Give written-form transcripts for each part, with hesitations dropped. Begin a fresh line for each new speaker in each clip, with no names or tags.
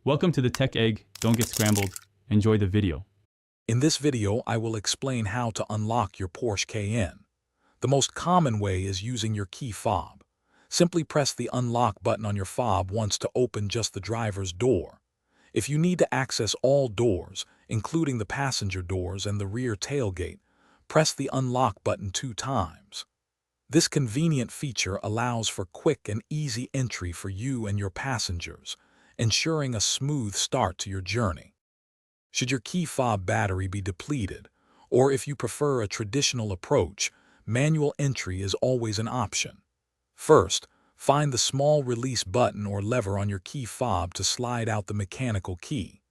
Welcome to the Tech Egg. Don't get scrambled. Enjoy the video.
In this video, I will explain how to unlock your Porsche Cayenne. The most common way is using your key fob. Simply press the unlock button on your fob once to open just the driver's door. If you need to access all doors, including the passenger doors and the rear tailgate, press the unlock button 2 times. This convenient feature allows for quick and easy entry for you and your passengers, ensuring a smooth start to your journey. Should your key fob battery be depleted, or if you prefer a traditional approach, manual entry is always an option. First, find the small release button or lever on your key fob to slide out the mechanical key.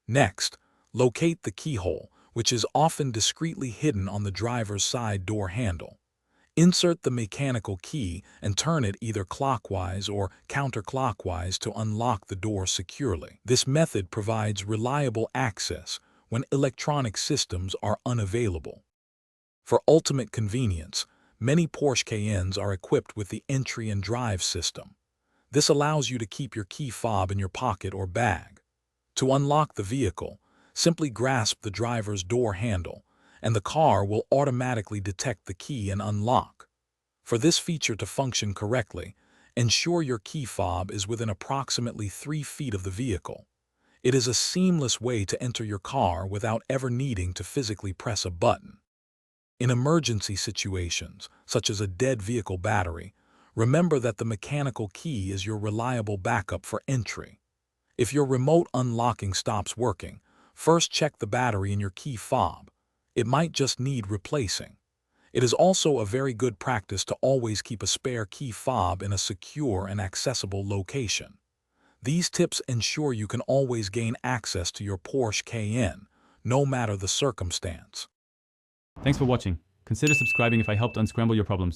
Next, locate the keyhole, which is often discreetly hidden on the driver's side door handle. Insert the mechanical key and turn it either clockwise or counterclockwise to unlock the door securely. This method provides reliable access when electronic systems are unavailable. For ultimate convenience, many Porsche Cayennes are equipped with the entry and drive system. This allows you to keep your key fob in your pocket or bag. To unlock the vehicle, simply grasp the driver's door handle, and the car will automatically detect the key and unlock. For this feature to function correctly, ensure your key fob is within approximately 3 feet of the vehicle. It is a seamless way to enter your car without ever needing to physically press a button. In emergency situations, such as a dead vehicle battery, remember that the mechanical key is your reliable backup for entry. If your remote unlocking stops working, first check the battery in your key fob. It might just need replacing. It is also a very good practice to always keep a spare key fob in a secure and accessible location. These tips ensure you can always gain access to your Porsche Cayenne, no matter the circumstance.
Thanks for watching. Consider subscribing if I helped unscramble your problems.